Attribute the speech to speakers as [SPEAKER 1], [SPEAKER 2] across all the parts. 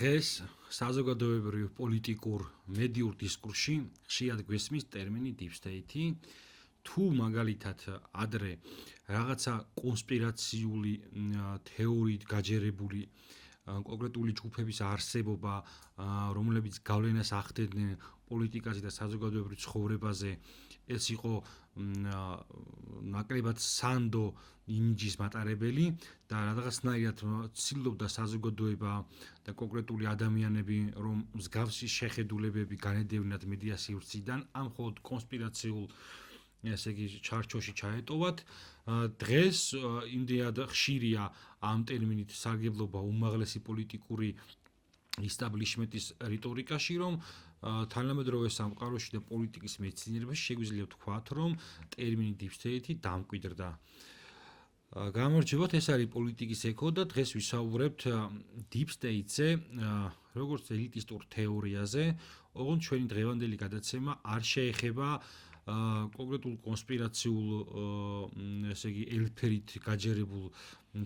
[SPEAKER 1] დღეს საზოგადოებრივ პოლიტიკურ მედიურ დისკურსში ხშირად გვესმის ტერმინი deep state. თუ მაგალითად ადრე რაღაცა კონსპირაციული თეორიით გაჯერებული კონკრეტული ჯგუფების არსებობა, რომლებიც გავლენას ახდენდნენ პოლიტიკაზე და საზოგადოებრივ ცხოვრებაზე, ეს იყო ნაკლებად სანდო იმიჯის მატარებელი და რაღაცნაირად ცდილობდა საზოგადოება და კონკრეტული ადამიანები, რომ მსგავსი შეხედულებები განედევნათ მედია სივრციდან, ამ მხოლოდ კონსპირაციულ ესე იგი ჩარჩოში ჩაეტოვათ. დღეს იმდენად ხშირია ამ ტერმინით სარგებლობა უმაღლესი პოლიტიკური ისტაბლიშმენტის რიტორიკაში, რომ თანამედროვე სამყაროში და პოლიტიკის მეცნიერებაში შეგვიძლია ვთქვათ, რომ ტერმინი deep state დამკვიდრდა. გამარჯობათ, ეს არის პოლიტიკის ეკო და დღეს ვისაუბრებთ deep state-ზე, როგორც ელიტისტურ თეორიაზე, ოღონდ ჩვენი დღევანდელი გადაცემა არ შეეხება კონკრეტულ კონსპირაციულ ესე იგი ელფერით გაჯერებულ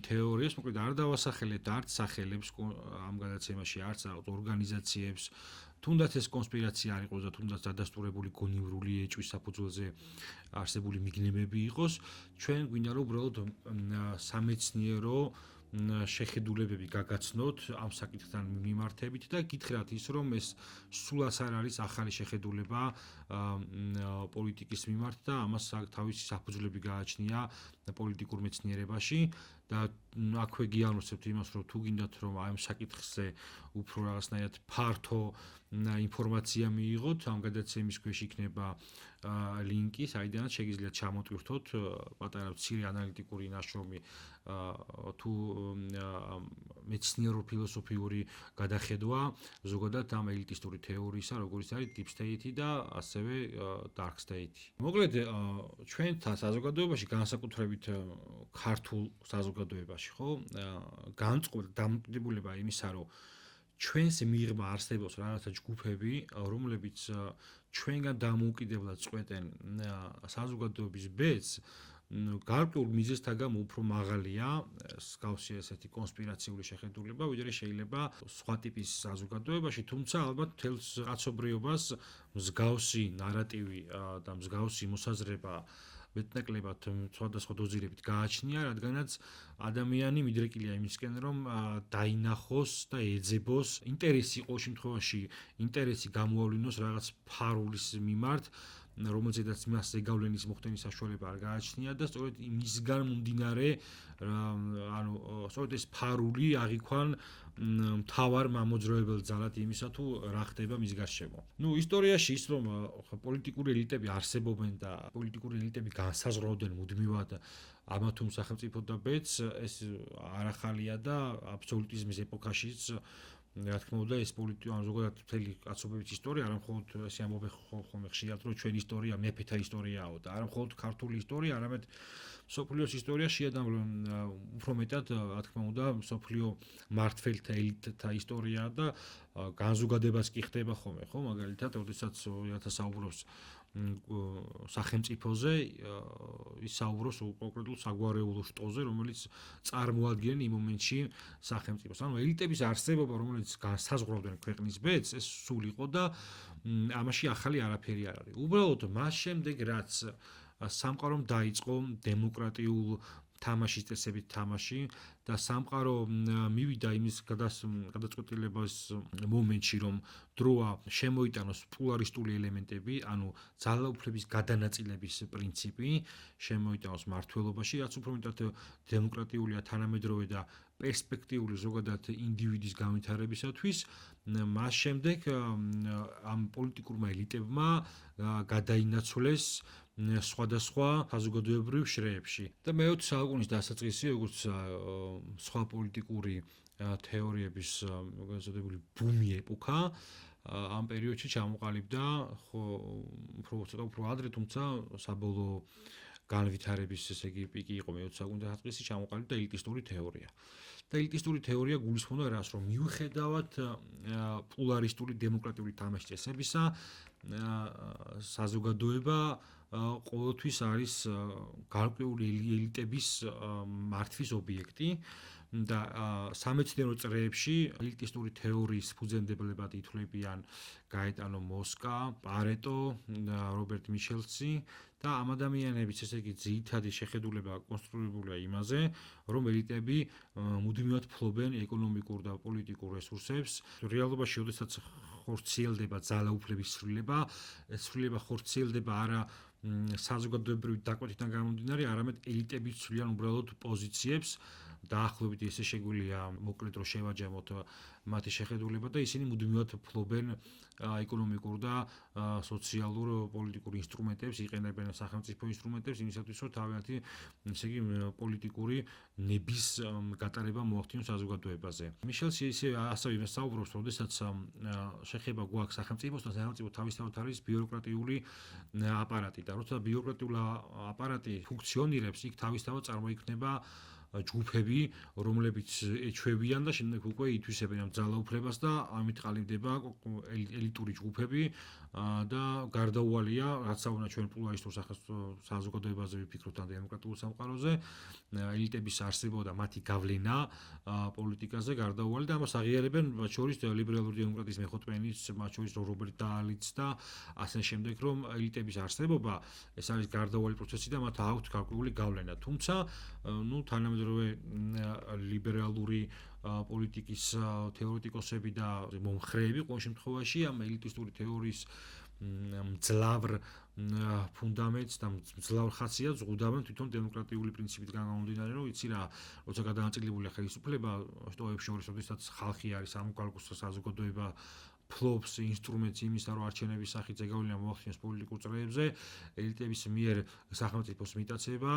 [SPEAKER 1] თეორიას, მოკლედ არ დავასახელეთ არც სახელებს ამ გადაცემაში, არც ორგანიზაციებს, თუნდაც ეს კონსპირაცია არ იყოს და თუნდაც დადასტურებული გონივრული ეჭვის საფუძველზე არსებული მიგნებები იყოს, ჩვენ გვინდა რომ უბრალოდ სამეცნიერო შეხედულებები გაგაცნოთ ამ საკითხთან მიმართებით და გითხრათ ის, რომ ეს სულაც არ არის ახალი შეხედულება პოლიტიკის მიმართ და ამას თავისი საფუძვლები გააჩნია პოლიტიკურ მეცნიერებაში და აქვე გიანონსებთ იმას, რომ თუ გინდათ რომ ამ საკითხზე უფრო რაღაცნაირად ფართო ინფორმაცია მიიღოთ, ამ გადაცემის ქვეშ იქნება ლინკი, საიდანაც შეგიძლიათ ჩამოტვირთოთ პატარა მცირე ანალიტიკური ნაშრომი თუ მეცნიერო ფილოსოფიური გადახედვა ზოგადად ამ ელიტისტური თეორიისა, როგორიც არის deep state და ასევე dark state. მოკლედ ჩვენთან საზოგადოებაში, განსაკუთრებით ქართულ საზოგადოებაში, ხო, განწყობა დამოკიდებულება იმისა, რომ ჩვენს მიღმა არსებობს რაღაცა ჯგუფები, რომლებიც ჩვენგან დამოუკიდებლად წყვეტენ საზოგადოების ბედს, გარკვეულ მიზეზთაგან უფრო მაღალია მსგავსი ესეთი კონსპირაციული შეხედულება, ვიდრე შეიძლება სხვა ტიპის საზოგადოებაში, თუმცა ალბათ მთელს კაცობრიობას მსგავსი ნარატივი და მსგავსი მოსაზრება მეტნაკლებად სხვადასხვა დოზირებით გააჩნია, რადგანაც ადამიანი მიდრეკილია იმისკენ, რომ დაინახოს და ეძებოს ინტერესი, ყოველ შემთხვევაში ინტერესი გამოავლინოს რაღაც ფარულის მიმართ, რომელზედაც მას ზეგავლენის მოხდენის საშუალება არ გააჩნია და სწორედ იმისგან მომდინარე, ანუ სწორედ ეს ფარული აღიქვან მთავარ მამოძრავებელ ძალად იმისა, თუ რა ხდება მის გარშემო. ისტორიაში ის, რომ პოლიტიკური ელიტები არსებობენ და პოლიტიკური ელიტები განსაზღვრავდნენ მუდმივად ამა თუ სახელმწიფო და ბედს, ეს არ ახალია და აბსოლუტიზმის ეპოქაშიც რა თქმა უნდა ეს ანუ ზოგადად მთელი კაცობრიობის ისტორია არ მხოლოდ ესე ამბობენ ხოლმე ხშირად, რომ ჩვენი ისტორია მეფეთა ისტორიაო და არ მხოლოდ ქართული ისტორია, არამედ მსოფლიოს ისტორია შეადამვლენ უფრო მეტად, რა თქმა უნდა, მსოფლიო მმართველთა ელიტთა ისტორია და განზოგადებაც კი ხდება ხოლმე, ხო, მაგალითად, როდესაც საუბრობს სახელმწიფოზე, ისაუბროს კონკრეტულ საგვარეულო შტოზე, რომელიც წარმოადგენენ იმ მომენტში სახელმწიფოს. ანუ ელიტების არსებობა, რომელიც განსაზღვრავდნენ ქვეყნის ბედს, ეს სულ იყო და ამაში ახალი არაფერი არ არის. უბრალოდ მას შემდეგ, რაც სამყარომ დაიწყო დემოკრატიულ თამაშის წესებით თამაში და სამყარო მივიდა იმის გადაწყვეტილებას მომენტში, რომ დროა შემოიტანოს პლურალისტული ელემენტები, ანუ ძალაუფლების გადანაწილების პრინციპი შემოიტანოს მმართველობაში, რაც უფრო მეტად დემოკრატიულია, თანამედროვე და პერსპექტიული ზოგადად ინდივიდის განვითარებისათვის, მას შემდეგ ამ პოლიტიკურმა ელიტებმა გადაინაცვლეს სხვადასხვა საზოგადოებრივ შრეებში. და მე-20 საუკუნის დასაწყისი, როგორც სხვა პოლიტიკური თეორიების მოგაზრდებული ბუმი ეპოქა, ამ პერიოდში ჩამოყალიბდა უფრო ადრე, თუმცა საბოლოო განვითარების ესე იგი პიკი იყო მე-20 საუკუნის დასაწყისი, ჩამოყალიბდა ელიტისტური თეორია. და ელიტისტური თეორია გულისხმობდა რას, რომ მიუხედავად პლურალისტური დემოკრატიული თამაშის წესებისა, საზოგადოება ყოველთვის არის გარკვეული ელიტების მართვის ობიექტი და სამეცნიერო წრეებში ელიტისტური თეორიის ფუძემდებლებად ითვლებიან გაეტანო მოსკა, პარეტო, რობერტ მიშელსი და ამ ადამიანების ესე იგი ძირითადი შეხედულება კონსტრუირებულია იმაზე, რომ ელიტები მუდმივად ფლობენ ეკონომიკურ და პოლიტიკურ რესურსებს. რეალობაში, როდესაც ხორციელდება ძალაუფლების ცვლილება ხორციელდება არა საზოგადოებრივი დაკვეთიდან გამომდინარე, არამედ ელიტები ცვლიან უბრალოდ პოზიციებს. დაახლოებით ესე შეგვიძლია მოკლედ რომ შევაჯამოთ მათი შეხედულება და ისინი მუდმივად ფლობენ ეკონომიკურ და სოციალურ პოლიტიკურ ინსტრუმენტებს, იყენებენ სახელმწიფო ინსტრუმენტებს იმისათვის, რომ თავიანთი ესე იგი პოლიტიკური ნების გატარება მოახდინონ საზოგადოებაზე. მიშელსი ასევე იმას საუბრობს, რომ შესაძაც შეხება გვაქვს სახელმწიფოს და სახელმწიფო თავისთავად არის ბიუროკრატიული აპარატი და როცა ბიუროკრატიული აპარატი ფუნქციონირებს, იქ თავისთავად წარმოიქმნება ჯგუფები, რომლებიც ეჩვევიან და შემდეგ უკვე ითვისებენ ამ ძალაუფლებას და ამით ყალიბდება ელიტური ჯგუფები და გარდაუვალია, რაც აუნა ჩვენ პლურალისტურ საზოგადოებაზე ვიფიქროთ ან დემოკრატიულ სამყაროზე, ელიტების არსებობა და მათი გავლენა პოლიტიკაზე გარდაუვალი და ამას აღიარებენ მათ შორის ლიბერალური დემოკრატიის მეხუთმენის, მათ შორის რობერტ დალიც და ასე შემდეგ, რომ ელიტების არსებობა ეს არის გარდაუვალი პროცესი და მათ აქვთ გარკვეული გავლენა. თუმცა, თანამედროვე ლიბერალური პოლიტიკის თეორეტიკოსები და მომხრეები ყოველ შემთხვევაში ამ ელიტისტური თეორიის მძლავრ ფუნდამენტს და მძლავრ ხასიათს ზღუდავენ თვითონ დემოკრატიული პრინციპიდან გამომდინარე, რომ იცი რა, როცა გადაანაწილებულია ხელისუფლება, შტოებს შორის, როდესაც ხალხი არის სამოქალაქო საზოგადოება ფლობს ინსტრუმენტს იმისა, რომ არჩევნების სახით ზეგავლენა მოახდინოს პოლიტიკურ წრეებზე, ელიტების მიერ სახელმწიფოს მიტაცება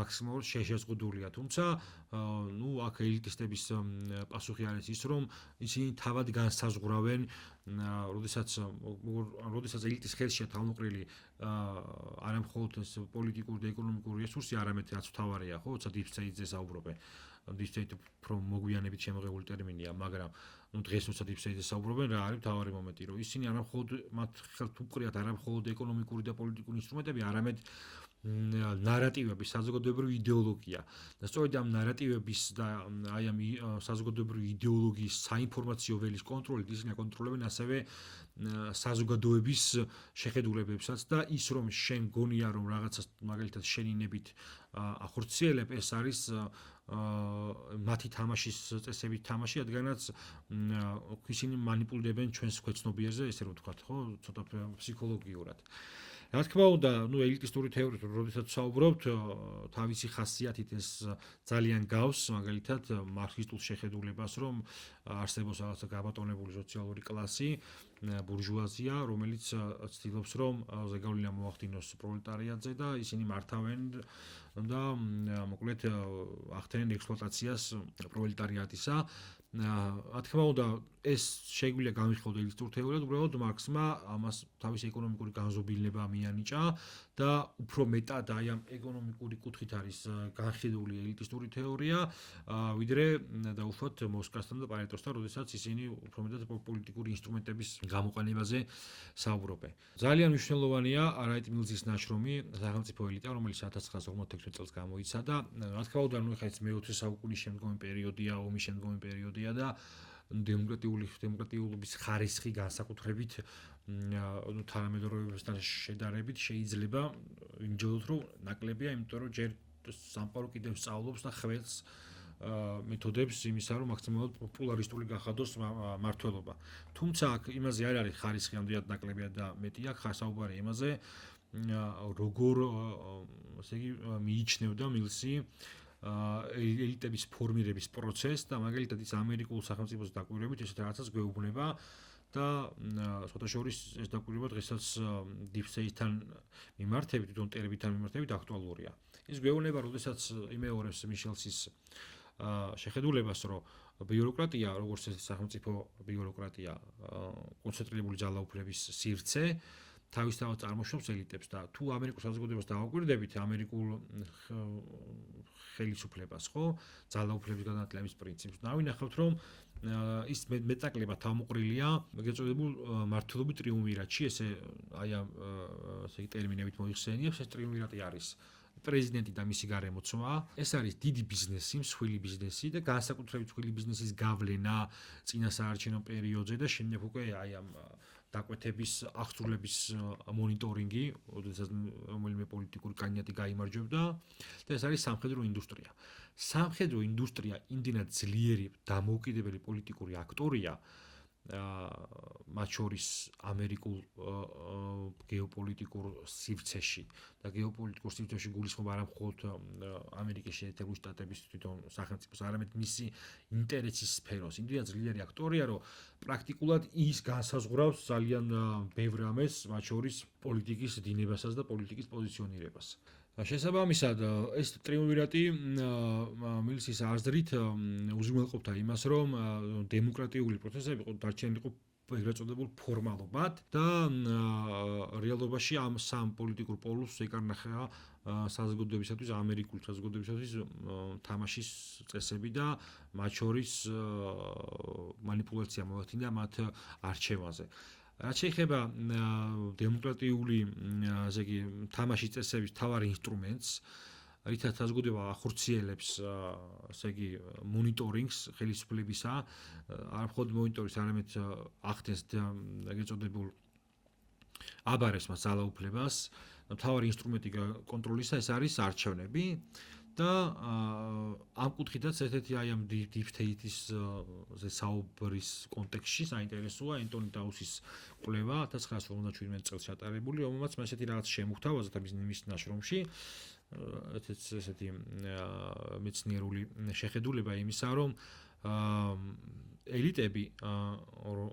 [SPEAKER 1] მაქსიმალურად შეზღუდულია. თუმცა, აქ ელიტისტების პასუხი არის ის, რომ ისინი თავად განსაზღვრავენ, როდესაც ელიტის ხელშია თავმოყრილი არა მხოლოდ ეს პოლიტიკური და ეკონომიკური რესურსი, არამედ რაც მთავარია, ხო, როცა deep state-ზე საუბრობენ. deep state უფრო მოგვიანებით შემოღებული ტერმინია, მაგრამ დღეს როცა deep state-ზე საუბრობენ, რა არის მთავარი მომენტი, რომ ისინი არა მხოლოდ მათ ხელთ უყრიათ არა მხოლოდ ეკონომიკური და პოლიტიკური ინსტრუმენტები, არამედ ნარატივები, საზოგადოებრივი იდეოლოგია. და სწორედ ამ ნარატივების და აი ამ საზოგადოებრივი იდეოლოგიის საინფორმაციო ველის კონტროლით ისინი აკონტროლებენ ასევე საზოგადოების შეხედულებებსაც და ის რომ შენ გონია რომ რაღაცას მაგალითად შენი ნებით ახორციელებ, ეს არის მათი თამაშის წესებით თამაში, რადგანაც ისინი მანიპულირებენ ჩვენს ქვეცნობიერზე, ესე რომ ვთქვათ, ხო, ცოტა ფსიქოლოგიურად. რა თქმა უნდა, ელიტისტური თეორიით, როდესაც ვსაუბრობთ, თავისი ხასიათით ეს ძალიან გავს, მაგალითად, მარქსისტულ შეხედულებას, რომ არსებობს რაღაცა გაბატონებული სოციალური კლასი, ბურჟუაზია, რომელიც ცდილობს, რომ ზეგავლენა მოახდინოს პროლეტარიატზე და ისინი მართავენ და მოკლედ ახდენენ ექსპლუატაციას პროლეტარიატისა. რა თქმა უნდა, ეს შეგვიძლია გამიხსოვდეს ელიტისტურ თეორიად, უბრალოდ მარქსმა ამას თავისი ეკონომიკური განზომილება მიანიჭა და უფრო მეტად აი ამ ეკონომიკური კუთხით არის განხილული ელიტისტური თეორია, ვიდრე დაუშვათ მოსკასთან და პარეტოსთან, როდესაც ისინი უფრო მეტად პოლიტიკური ინსტრუმენტების გამოყენებაზე საუბრობენ. ძალიან მნიშვნელოვანია რაიტ მილზის ნაშრომი სახელმწიფო ელიტა, რომელიც 1956 წელს გამოიცა და რა თქმა უნდა, ხა ეს მე-20 საუკუნის შემდგომი პერიოდია, ომის შემდგომი პერიოდია და დემოკრატიულობის ხარისხი განსაკუთრებით თანამედროვეებთან შედარებით შეიძლება იმჯეროთ, რომ ნაკლებია, იმიტომ რომ ჯერ სამყარო კიდევ სწავლობს და ხვევს მეთოდებს იმისა, რომ მაქსიმალურად პოპულარისტული გახადოს მმართველობა. თუმცა აქ იმაზე არ არის ხარისხი ამდენად ნაკლებია და მეტია, ხარ საუბარი იმაზე, როგორ ესე იგი მიიჩნევდა მილსი ელიტების ფორმირების პროცესს და მაგალითად ის ამერიკულ სახელმწიფოს დაკვირვებით ესეთ რაღაცას გვეუბნება და ცოტა შორის ეს დაკვირვება დღესაც deep state-თან მიმართებით, თვითონ ტერმინთან მიმართებით აქტუალურია. ის გვეუბნება, როდესაც იმეორებს მიშელსის შეხედულებას, რომ ბიუროკრატია, როგორც ეს სახელმწიფო ბიუროკრატია, კონცენტრირებული ძალაუფლების სივრცე თავისთავად წარმოშობს ელიტებს და თუ ამერიკულ საზოგადოებას დავაკვირდებით ამერიკულ ხელისუფლებას, ხო, ძალაუფლების განაწილების პრინციპს. დავინახავთ, რომ ის მეტაკლება თავმოყრილია მეგეწოდებულ მართლობის ტრიუმვირატში, ესე აი ამ ტერმინებით მოიხსენიებს, ეს ტრიუმვირატი არის პრეზიდენტი და მისი გარემოცვა. ეს არის დიდი ბიზნესი, მსხვილი ბიზნესი და განსაკუთრებით მსხვილი ბიზნესის გავლენა წინა საარჩევნო პერიოდზე და შემდეგ უკვე აი ამ დაკვეთების აღსრულების მონიტორინგი, როდესაც რომელიმე პოლიტიკური კანდიდატი გაიმარჯვებდა და ეს არის სამხედრო ინდუსტრია. სამხედრო ინდუსტრია იმდენად ძლიერი დამოუკიდებელი პოლიტიკური აქტორია, მათ შორის ამერიკულ გეოპოლიტიკურ სივრცეში და გეოპოლიტიკურ სივრცეში გულისხმობა არა მხოლოდ ამერიკის შეერთებული შტატების თვითონ სახელმწიფოს, არამედ მისი ინტერესის სფეროს. იმდენად ძლიერი აქტორია, რომ პრაქტიკულად ის განსაზღვრავს ძალიან ბევრ რამეს, მათ შორის პოლიტიკის დინებასაც და პოლიტიკის პოზიციონირებას. შესაბამისად, ეს ტრიუმვირატი მილსის აზრით უზრუნველყოფდა იმას, რომ დემოკრატიული პროცესები დარჩენილიყო ეგრეთ წოდებულ ფორმალობად და რეალობაში ამ სამ პოლიტიკურ პოლუსს ეკარნახა საზოგადოებისათვის, ამერიკული საზოგადოებისათვის თამაშის წესები და მათ შორის манипуляცია მოახდინა მათ არჩევანზე. რაც შეეხება დემოკრატიული, ასე იგი, თამაშის წესების მთავარ ინსტრუმენტს, რითაც საზოგადოება ახორციელებს, ასე იგი, მონიტორინგს ხელისუფლებისა, არ მხოლოდ მონიტორინგს, არამედ ახდენს ეგრეთ წოდებულ აბარებს მას ძალაუფლებას, მთავარი ინსტრუმენტი კონტროლისა ეს არის არჩევნები და ამ კუთხითაც ერთ-ერთი აი ამ deep state-ის საუბრის კონტექსტში საინტერესოა ენტონი დაუსის კვლევა 1957 წელს ჩატარებული, რომელმაც ესეთი რაღაც შემოგვთავაზა მის ნაშრომში, ესეთი მეცნიერული შეხედულება იმისა, რომ ელიტები,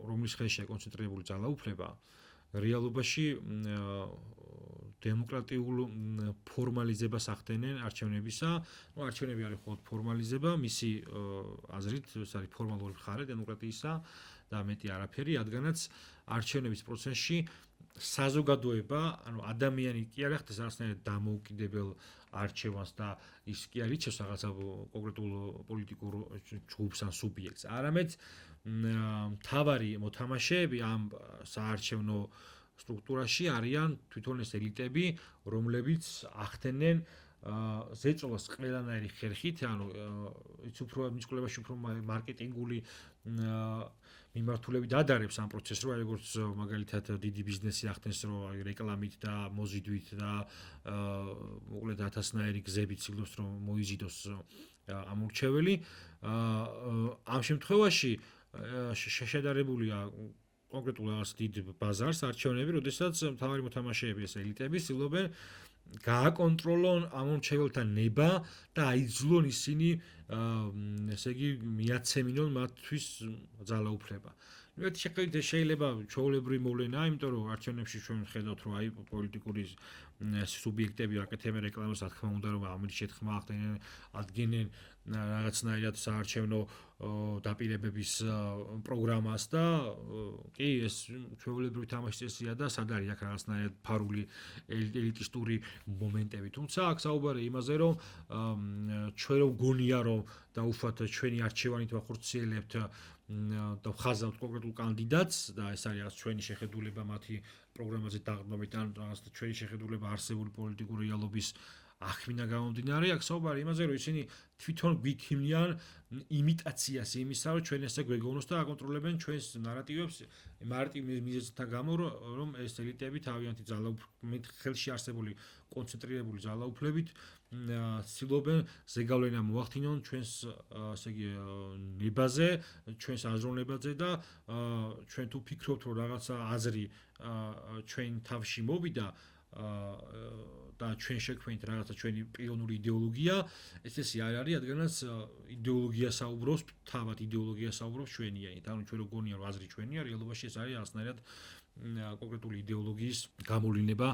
[SPEAKER 1] რომლის ხელშია კონცენტრირებული ძალაუფლება, რეალობაში დემოკრატიულ ფორმალიზებას ახდენენ არჩევნებისა. არჩევნები არის მხოლოდ ფორმალიზება, მისი აზრით, ეს არის ფორმალური მხარე დემოკრატიისა და მეტი არაფერი, რადგანაც არჩევნების პროცესში საზოგადოება, ანუ ადამიანი კი არ ახდენს არასნაირად დამოუკიდებელ არჩევანს და ის კი არ ირჩევს რაღაცა კონკრეტულ პოლიტიკურ ჯგუფს ან სუბიექტს, არამედ მთავარი მოთამაშეები ამ საარჩევნო სტრუქტურაში არიან თვითონ ეს ელიტები, რომლებიც ახდენენ ზეწოლას ყველანაირი ხერხით, ანუ ის უფრო მის კვლევაში უფრო მარკეტინგული მიმართულებით ადარებს ამ პროცესს, რომ როგორც მაგალითად დიდი ბიზნესი ახდენს, რომ რეკლამით და მოზიდვით და მოკლედ ათასნაირი გზებით ცდილობს, რომ მოიზიდოს ამორჩეველი. ამ შემთხვევაში შედარებულია კონკრეტულ რაღაც დიდ ბაზარს არჩევნები, როდესაც მთავარი მოთამაშეები ეს ელიტები ცდილობენ გააკონტროლონ ამორჩეველთა ნება და აიძულონ ისინი, ესე იგი, მიაცემინონ მათთვის ძალაუფლება. ერთ შეხედვით შეიძლება ჩვეულებრივი მოვლენაა, იმიტომ რომ არჩევნებში ჩვენ ხედავთ, რომ აი პოლიტიკური სუბიექტები აკეთებენ რეკლამას, რა თქმა უნდა, რომ ამის შეთქმა ახდენენ, ადგენენ რაღაცნაირად საარჩევნო დაპირებების პროგრამას და კი ეს ჩვეულებრივი თამაშის წესია და სად არის აქ რაღაცნაირად ფარული ელიტისტური მომენტები. თუმცა აქ საუბარი იმაზე, რომ ჩვენ რომ გონია, რომ დაუშვათ ჩვენი არჩევანით ვახორციელებთ და ვხაზავთ კონკრეტულ კანდიდატს და ეს არის რაღაც ჩვენი შეხედულება მათი პროგრამაზე დაყრდნობით ან რაღაც ჩვენი შეხედულება არსებული პოლიტიკური რეალობის ახმინა გამომდინარე, აქ საუბარი იმაზე, რომ ისინი თვითონ გიქიმნიან იმიტაციას იმისა, რომ ჩვენ ესე გვეგონოს და აკონტროლებენ ჩვენს ნარატივებს მარტივ მიზეზთა გამო, რომ ეს ელიტები თავიანთი ძალაუფლებით ხელში არსებული კონცენტრირებული ძალაუფლებით ცდილობენ ზეგავლენა მოახდინონ ჩვენს ასე იგი ნებაზე, ჩვენს აზროვნებაზე და ჩვენ თუ ფიქრობთ, რომ რაღაცა აზრი ჩვენ თავში მოვიდა და ჩვენ შექმნით რაღაცა ჩვენი პიროვნული იდეოლოგია, ესე არ არის, რადგანაც იდეოლოგია საუბრობს, თავად იდეოლოგია საუბრობს ჩვენიანით. ანუ ჩვენ რო გონია, რომ აზრი ჩვენია, რეალობაში ეს არის რაღაცნაირად კონკრეტული იდეოლოგიის გამოვლინება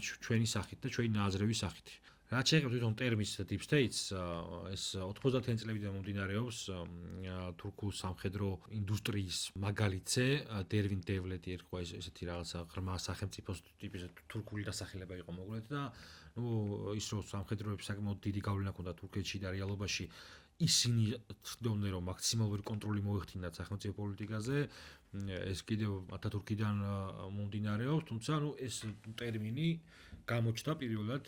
[SPEAKER 1] ჩვენი სახით და ჩვენი აზრების სახით. რაც შეეხება თვითონ ტერმინს deep states, ეს 90-იანი წლებიდან მომდინარეობს თურქულ სამხედრო ინდუსტრიის მაგალითზე, დერვინ დევლეტი ერქვა ესეთი რაღაცა ღრმა სახელმწიფოს ტიპის თურქული დასახელება იყო მოკლედ და ის რომ სამხედროებს საკმაოდ დიდი გავლენა ჰქონდა თურქეთში და რეალობაში ისინი ცდილობდნენ რომ მაქსიმალური კონტროლი მოეხდინათ სახელმწიფო პოლიტიკაზე ეს კიდევ ათათურქიდან მომდინარეობს თუმცა ეს ტერმინი გამოჩნდა პირველად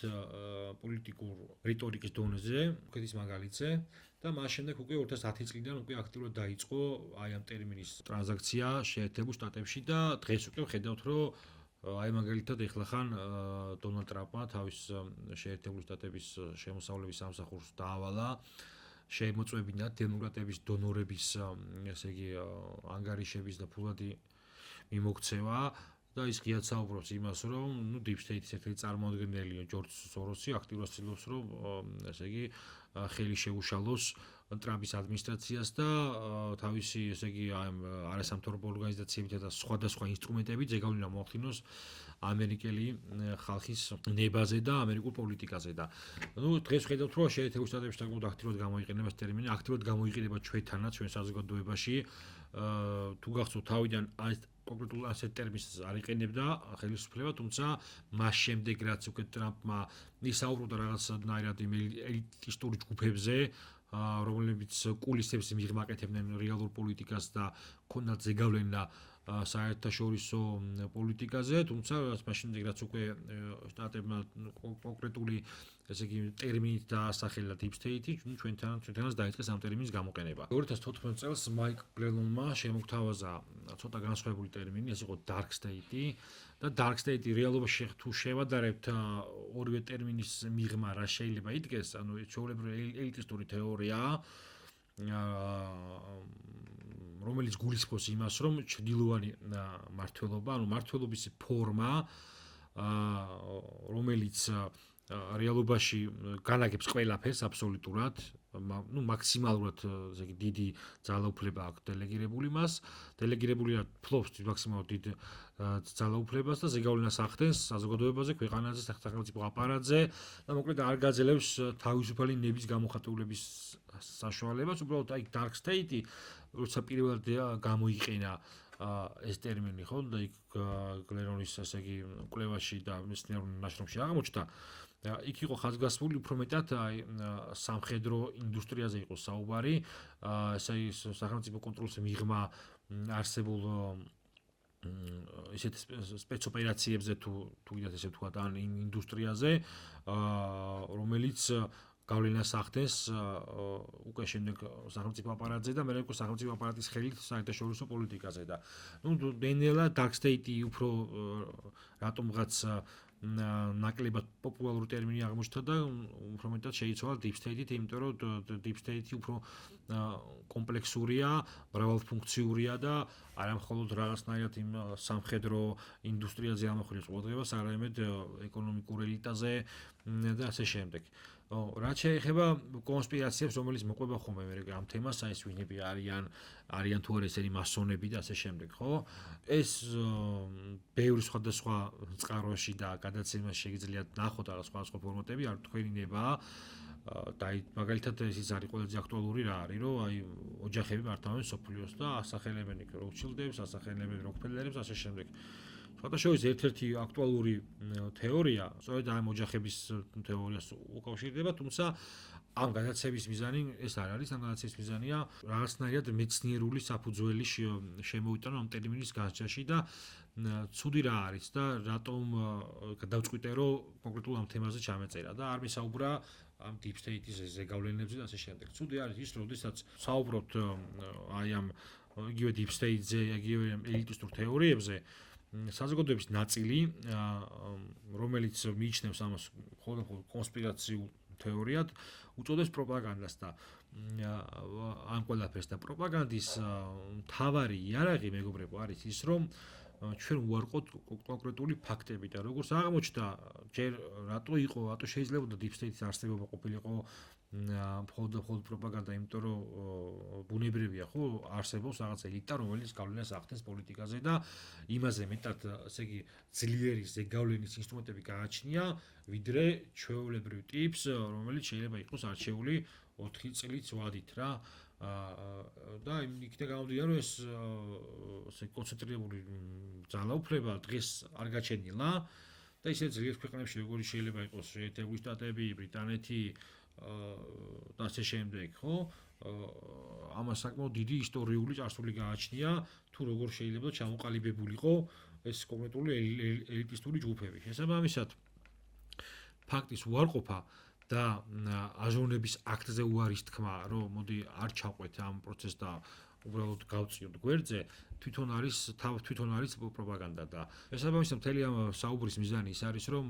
[SPEAKER 1] პოლიტიკურ რიტორიკის დონეზე უკეთის მაგალითზე და მას შემდეგ უკვე 2010 წლიდან უკვე აქტიურად დაიწყო აი ამ ტერმინის ტრანზაქცია შეერთებულ შტატებში და დღეს უკვე ხედავთ რომ აი მაგალითად ეხლა ხან დონალდ ტრამპმა თავის შეერთებული შტატების შემოსავლების სამსახურს დაავალა შეემოწმებინა დემოკრატების დონორების ესე იგი ანგარიშების და ფულადი მიმოქცევა და ის ღიად საუბრობს იმას რომ ნუ deep state-ის ერთ-ერთი წარმომადგენელი ჯორჯ სოროსი აქტიურად ცდილობს რომ ესე იგი ხელი შეუშალოს ტრამპის ადმინისტრაციას და თავისი ესე იგი არასამთავრობო ორგანიზაციებითა და სხვადასხვა ინსტრუმენტებით ზეგავლენა მოახდინოს ამერიკელი ხალხის ნებაზე და ამერიკულ პოლიტიკაზე და ნუ დღეს ხედავთ რომ შეერთებულ შტატებში საკმაოდ აქტიურად გამოიყენება ეს ტერმინი აქტიურად გამოიყენება ჩვენთანაც ჩვენ საზოგადოებაში თუ გახსოვთ თავიდან აი კონკრეტულ ასეთ ტერმინს არ იყენებდა ხელისუფლება თუმცა მას შემდეგ რაც უკვე ტრამპმა ისაუბრა რაღაცნაირად ელიტისტური ჯგუფებზე რომლებიც კულისებს მიღმაკეთებდნენ რეალურ პოლიტიკას და ქონდათ ზეგავლენა საერთაშორისო პოლიტიკაზე, თუმცა მას შემდეგ რაც უკვე შტატებმა კონკრეტული ესე იგი ტერმინით დაასახელა deep state-ი, ჩვენთანაც დაიწყეს ამ ტერმინის გამოყენება. 2014 წელს მაიკ გლენონმა შემოგთავაზა ცოტა განსხვავებული ტერმინი, ეს იყო dark state-ი და dark state-ი რეალობაში თუ შევადარებთ ორივე ტერმინის მიღმა რა შეიძლება იდგეს, ანუ ჩვეულებრივი ელიტისტური თეორიაა რომელიც გულისხმობს იმას, რომ ჩრდილოვანი მმართველობა, ანუ მმართველობის ფორმა, რომელიც რეალობაში განაგებს ყველაფერს აბსოლუტურად, ну მაქსიმალურად ესე იგი დიდი ძალაუფლება აქვს დელეგირებული მას, დელეგირებული ფლობს მაქსიმალურად დიდ ძალაუფლებას და ზეგავლენას ახდენს საზოგადოებაზე, ქვეყანაზე, სახელმწიფო აპარატზე და მოკლედ არ გაძლევს თავისუფალი ნების გამოხატულების საშუალებას, უბრალოდ აი dark state-ი როცა პირველად გამოიყენა ეს ტერმინი ხო და იქ გლენონის ესე იგი კვლევაში და მეცნიერულ ნაშრომში აღმოჩნდა იქ იყო ხაზგასმული უფრო მეტად აი სამხედრო ინდუსტრიაზე იყო საუბარი ესე ის სახელმწიფო კონტროლს მიღმა არსებულ ისეთ სპეცოპერაციებზე თუ გინდათ ესე ვთქვათ ან ინდუსტრიაზე რომელიც გავლენას ახდენს უკვე შემდეგ სახელმწიფო აპარატზე და მე უკვე სახელმწიფო აპარატის ხელით საერთაშორისო პოლიტიკაზე და ნუ დენელა dark state-ი უფრო რატომღაც ნაკლებად პოპულარული ტერმინი აღმოჩნდა და უფრო მეტად შეიცვალა deep state-ით, იმიტომ რომ deep state-ი უფრო კომპლექსურია, მრავალფუნქციურია და არა მხოლოდ რაღაცნაირად იმ სამხედრო ინდუსტრიაზე ამახვილებს ყურადღებას, არამედ ეკონომიკურ ელიტაზე და ასე შემდეგ. რაც შეეხება კონსპირაციებს, რომელიც მოყვება ხოლმე ამ თემას, აი ეს ვინები არიან თუ არა ესენი მასონები და ასე შემდეგ, ხო? ეს ბევრი სხვადასხვა წყაროში და გადაცემაში შეგიძლიათ ნახოთ რა სხვადასხვა ფორმატები, არ თქვენი ნება და მაგალითად ის არის ყველაზე აქტუალური რა არის, რომ აი ოჯახები მართავენ სოფლიოს და ასახელებენ იქ როქჩილდებს, ასახელებენ როკფელერებს, ასე შემდეგ. შოთაშორის ერთ-ერთი აქტუალური თეორია, სწორედ ამ ოჯახების თეორიას უკავშირდება, თუმცა ამ გადაცემის მიზანი ეს არ არის, ამ გადაცემის მიზანია რაღაცნაირად მეცნიერული საფუძველი შემოიტანო ამ ტერმინის განსჯაში და ცუდი რა არის და რატომ გადავწყვიტე რომ კონკრეტულ ამ თემაზე ჩამეწერა და არ მისაუბრა ამ deep state-ის ზეგავლენებზე და ასე შემდეგ. ცუდი არის ის, როდესაც საუბრობთ აი ამ იგივე deep state-ზე, იგივე ელიტისტურ თეორიებზე საზოგადოების ნაწილი, რომელიც მიიჩნევს ამას მხოლოდ კონსპირაციულ თეორიად, უწოდებს პროპაგანდას და ამ ყველაფერს და პროპაგანდის მთავარი იარაღი მეგობრებო არის ის, რომ ჩვენ უარყოთ კონკრეტული ფაქტები და როგორც აღმოჩნდა, ჯერ რატო შეიძლება deep state-ის არსებობა ყოფილიყო მხოლოდ პროპაგანდა, იმიტომ რომ ბუნებრივია ხო არსებობს რაღაც ელიტა, რომელიც გავლენას ახდენს პოლიტიკაზე და იმაზე მეტად, ესე იგი, ძლიერი ზეგავლენის ინსტრუმენტები გააჩნია, ვიდრე ჩვეულებრივ ტიპს, რომელიც შეიძლება იყოს არჩეული 4 წლით ვადით რა. და იქიდან გამომდინარე, რომ ეს ესე კონცენტრირებული ძალაუფლება დღეს არ გაჩენილა და ისეთ ძლიერ ქვეყნებში როგორი შეიძლება იყოს შეერთებული შტატები, ბრიტანეთი და ასე შემდეგ, ხო? ამას საკმაოდ დიდი ისტორიული წარსული გააჩნია, თუ როგორ შეიძლება ჩამოყალიბებულიყო ეს კონკრეტული ელიტისტური ჯგუფები. შესაბამისად, ფაქტის უარყოფა და აზროვნების აქტზე უარის თქმა, რომ მოდი არ ჩავყვეთ ამ პროცესს და უბრალოდ გავწიოთ გვერდზე, თვითონ არის პროპაგანდა და შესაბამისად მთელი ამ საუბრის მიზანი ის არის, რომ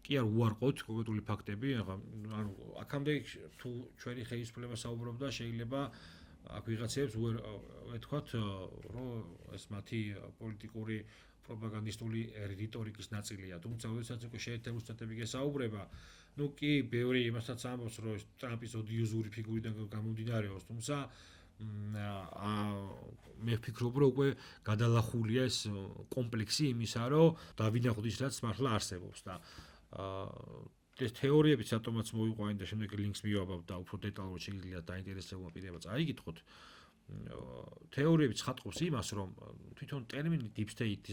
[SPEAKER 1] კი არ უარყოთ კონკრეტული ფაქტები, ანუ აქამდე თუ ჩვენი ხელისუფლება საუბრობდა, შეიძლება აქ ვიღაცებს ვეთქვათ, რომ ეს მათი პოლიტიკური პროპაგანდისტული რიტორიკის ნაწილია. თუმცა, როდესაც უკვე შეერთებული შტატები გესაუბრება, ну კი, ბევრი იმასაც ამბობს, რომ ტრამპის ოდიოზური ფიგურიდან გამომდინარეობს, თუმცა მე ვფიქრობ, რომ უკვე გადალახულია ეს კომპლექსი იმისა, რომ დავინახოთ ის, რაც მართლა არსებობს და ეს თეორიები სათომაც მოიყვანეთ და შემდეგ ლინკს მივაბავ და უფრო დეტალურად შეიძლება დაინტერესებულმა პირებმა წაიგითხოთ. თეორიები ცხადყოფს იმას, რომ თვითონ ტერმინი deep state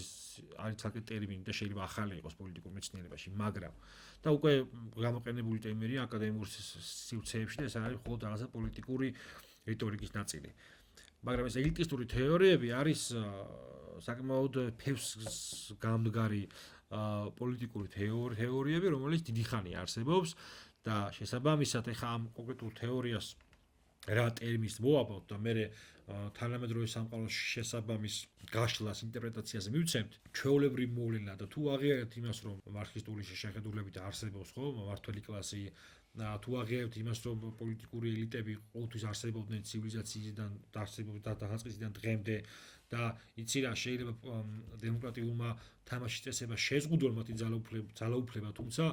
[SPEAKER 1] არის ცალკე ტერმინი და შეიძლება ახალი იყოს პოლიტიკურ მეცნიერებაში, მაგრამ და უკვე გამოყენებული ტერმინია აკადემიურ სივრცეებში და ეს არის მხოლოდ რაღაცა პოლიტიკური რიტორიკის ნაწილი. მაგრამ ეს ელიტისტური თეორიები არის საკმაოდ ფევს გამდგარი პოლიტიკური თეორიები, რომელიც დიდი ხანია არსებობს და შესაბამისად ეხა ამ კონკრეტულ თეორიას რა ტერმინს მოვაბავთ და მე თანამედროვე სამყაროს შესაბამის გაშლას ინტერპრეტაციას მივცემთ, ჩვეულებრივ მოვლენა და თუ აღიარებთ იმას, რომ მარქსისტული შეხედულებით არსებობს ხო მმართველი კლასი, თუ აღიარებთ იმას, რომ პოლიტიკური ელიტები ყოველთვის არსებობდნენ ცივილიზაციიდან დასაწყისიდან დღემდე და იცი რა შეიძლება დემოკრატიულმა თამაშის წესებას შეზღუდონ მათი ძალაუფლება, თუმცა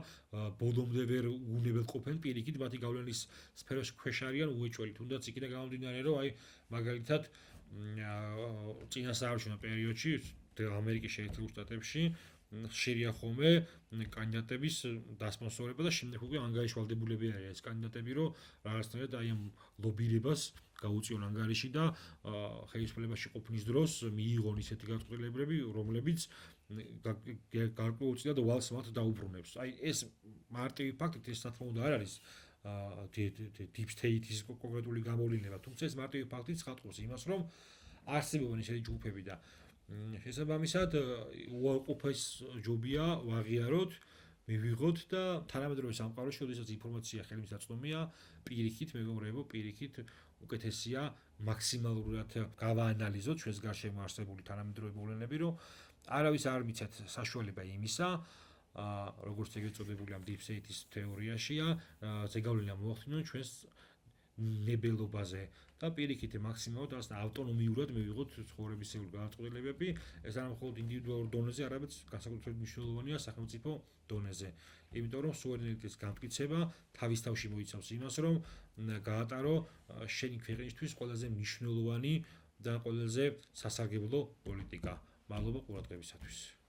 [SPEAKER 1] ბოლომდე ვერ უნებელყოფენ პირიქით მათი გავლენის სფეროს ქვეშ არიან უეჭველი, თუნდაც იქიდან გამომდინარე, რომ აი მაგალითად წინასაარჩევნო პერიოდში ამერიკის შეერთებულ შტატებში ხშირია ხოლმე კანდიდატების დასპონსორება და შემდეგ უკვე ანგარიშვალდებულები არიან ეს კანდიდატები, რომ რაღაცნაირად აი ამ ლობირებას გაუწიონ ანგარიში და ხელისუფლებაში ყოფნის დროს მიიღონ ისეთი გადაწყვეტილებები, რომლებიც გარკვეულწილად ვალს მათ დაუბრუნებს. აი ეს მარტივი ფაქტით ეს თქმა უნდა არ არის deep state-ის კონკრეტული გამოვლინება, თუმცა ეს მარტივი ფაქტით ცხადყოფს იმას, რომ არსებობენ ისეთი ჯგუფები და შესაბამისად უარყოფის ჯობია ვაღიაროთ, მივიღოთ და თანამედროვე სამყაროში, როდესაც ინფორმაცია ხელმისაწვდომია, პირიქით მეგობრებო, პირიქით უკეთესია მაქსიმალურად გავაანალიზოთ ჩვენს გარშემო არსებული თანამედროვე მოვლენები, რომ არავის არ მიცეთ საშუალება იმისა, როგორც ეგრეთ წოდებული ამ deep state-ის თეორიაშია, ზეგავლენა მოახდინონ ჩვენს ნებელობაზე და პირიქით მაქსიმალურად ავტონომიურად მივიღოთ ცხოვრებისეული გადაწყვეტილებები, ეს არა მხოლოდ ინდივიდუალურ დონეზე, არამედ განსაკუთრებით მნიშვნელოვანია სახელმწიფო დონეზე. იმიტომ რომ სუვერენიტეტის განმტკიცება თავის თავში მოიცავს იმას, რომ გაატარო შენი ქვეყნისთვის ყველაზე მნიშვნელოვანი და ყველაზე სასარგებლო პოლიტიკა. მადლობა ყურადღებისათვის.